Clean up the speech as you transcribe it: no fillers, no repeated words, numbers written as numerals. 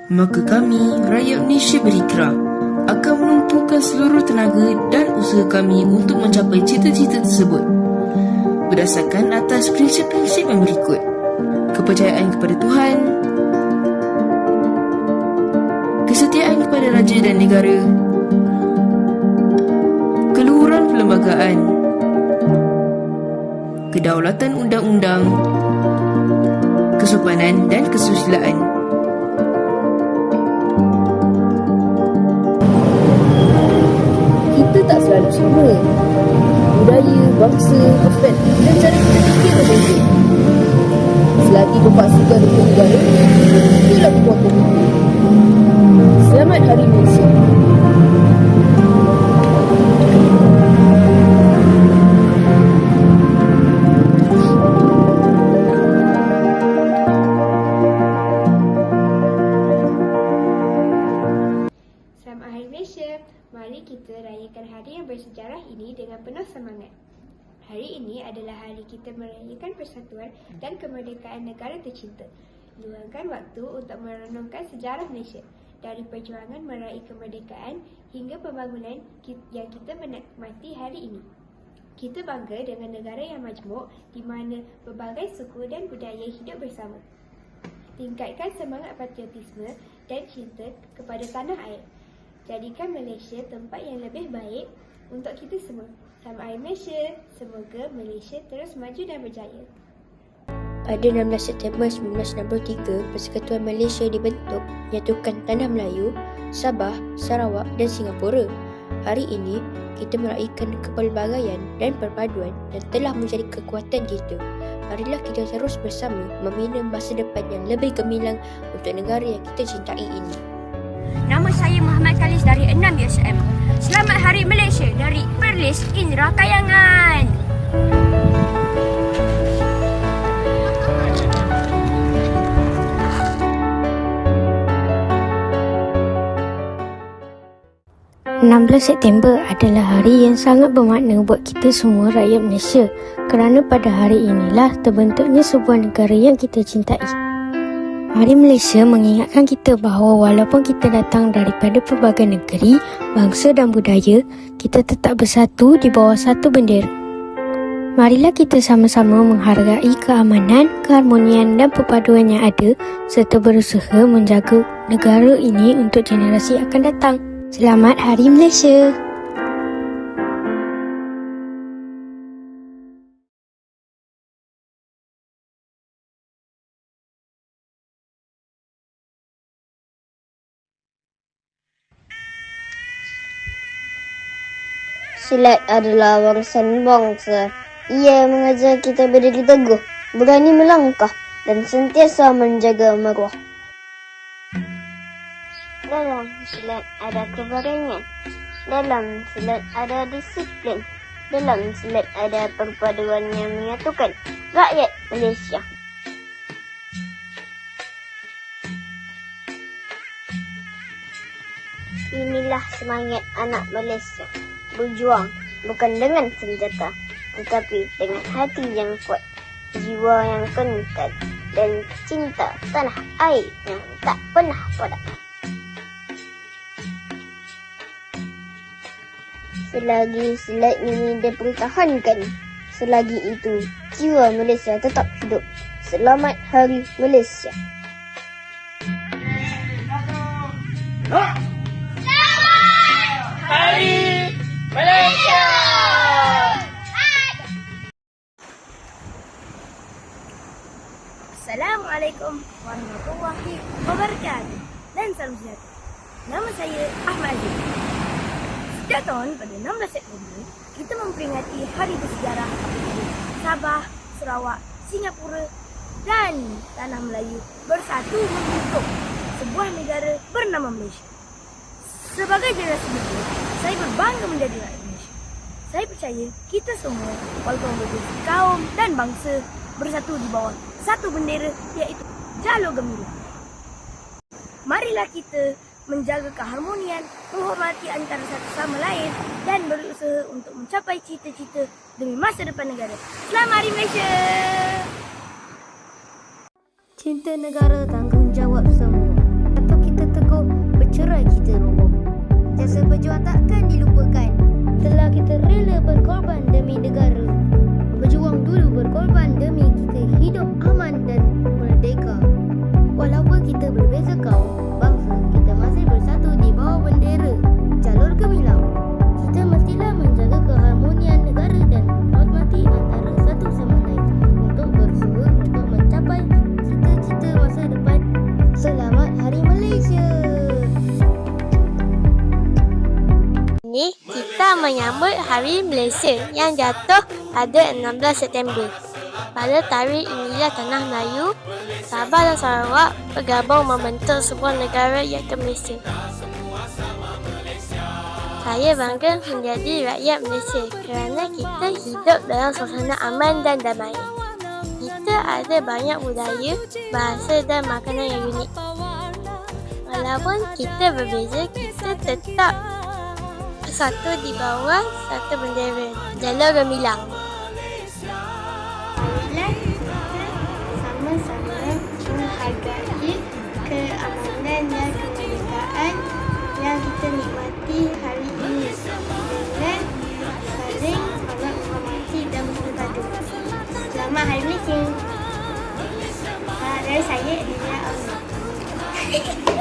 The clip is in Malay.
maka kami, rakyat Malaysia berikrar akan menumpukan seluruh tenaga dan usaha kami untuk mencapai cita-cita tersebut berdasarkan atas prinsip-prinsip yang berikut: kepercayaan kepada Tuhan, kesetiaan kepada raja dan negara, keluhuran perlembagaan, kedaulatan undang-undang, kesopanan dan kesusilaan. Kita tak selalu sama. Budaya, bangsa, prospek dan cara kita fikir berbeza. Selagi berpaksikan untuk negara, itulah kekuatan kita. Selamat Hari Malaysia. Selamat Hari Malaysia. Mari kita rayakan hari yang bersejarah ini dengan penuh semangat. Hari ini adalah hari kita merayakan persatuan dan kemerdekaan negara tercinta. Luangkan waktu untuk merenungkan sejarah Malaysia, dari perjuangan meraih kemerdekaan hingga pembangunan yang kita menikmati hari ini. Kita bangga dengan negara yang majmuk di mana berbagai suku dan budaya hidup bersama. Tingkatkan semangat patriotisme dan cinta kepada tanah air. Jadikan Malaysia tempat yang lebih baik untuk kita semua. Selamat Hari Malaysia. Semoga Malaysia terus maju dan berjaya. Pada 16 September 1963, Persekutuan Malaysia dibentuk, menyatukan Tanah Melayu, Sabah, Sarawak dan Singapura. Hari ini, kita meraihkan kepelbagaian dan perpaduan yang telah menjadi kekuatan kita. Marilah kita terus bersama membina masa depan yang lebih gemilang untuk negara yang kita cintai ini. Nama saya Muhammad Khalis dari 6 USM. Selamat Hari Malaysia dari Perlis Indra Kayangan. September adalah hari yang sangat bermakna buat kita semua rakyat Malaysia, kerana pada hari inilah terbentuknya sebuah negara yang kita cintai. Hari Malaysia mengingatkan kita bahawa walaupun kita datang daripada pelbagai negeri, bangsa dan budaya, kita tetap bersatu di bawah satu bendera. Marilah kita sama-sama menghargai keamanan, keharmonian dan perpaduan yang ada serta berusaha menjaga negara ini untuk generasi akan datang. Selamat Hari Malaysia! Silat adalah warisan bangsa. Ia mengajar kita berdiri teguh, berani melangkah dan sentiasa menjaga maruah. Dalam silat ada keberanian. Dalam silat ada disiplin. Dalam silat ada perpaduan yang menyatukan rakyat Malaysia. Inilah semangat anak Malaysia. Berjuang bukan dengan senjata, tetapi dengan hati yang kuat, jiwa yang kekal dan cinta tanah air yang tak pernah padam. Selagi silat ini dipertahankan, selagi itu jiwa Malaysia tetap hidup. Selamat Hari Malaysia. Hari Malaysia. Assalamualaikum warahmatullahi wabarakatuh dan salam sejahtera. Nama saya Ahmad Aziz. Setiap tahun pada 16 September, kita memperingati hari bersejarah apabila Sabah, Sarawak, Singapura dan Tanah Melayu bersatu membentuk sebuah negara bernama Malaysia. Sebagai generasi muda, saya berbangga menjadi rakyat Malaysia. Saya percaya kita semua, walaupun berbeza kaum dan bangsa, bersatu di bawah satu bendera, iaitu Jalur Gemilang. Marilah kita menjaga keharmonian, menghormati antara satu sama lain dan berusaha untuk mencapai cita-cita demi masa depan negara. Selamat Hari Malaysia! Cinta negara tanggungjawab semua. Atau kita gerai kita roboh. Jasa berjuang takkan dilupakan. Telah kita rela berkorban demi negara. Berjuang dulu berkorban demi kita hidup aman dan merdeka. Walaupun kita berbeza kaum, bangsa kita masih bersatu di bawah bendera jalur gemilang. Kita mestilah menjaga keharmonian negara dan menghormati antara satu sama lain untuk berusaha untuk mencapai cita-cita masa depan. Selamat Hari Malaysia! Ini kita menyambut Hari Malaysia yang jatuh pada 16 September. Pada tarikh inilah tanah Melayu, Sabah dan Sarawak bergabung membentuk sebuah negara iaitu Malaysia. Saya bangga menjadi rakyat Malaysia kerana kita hidup dalam suasana aman dan damai. Kita ada banyak budaya, bahasa dan makanan yang unik. Walaupun kita berbeza, kita tetap bersatu di bawah satu bendera jalur gemilang. Marilah kita sama-sama menghargai keamanan dan kemerdekaan yang kita nikmati hari ini dengan saling menghormati dan bersatu. Selamat Hari Malaysia. Dari saya, Dina Alma.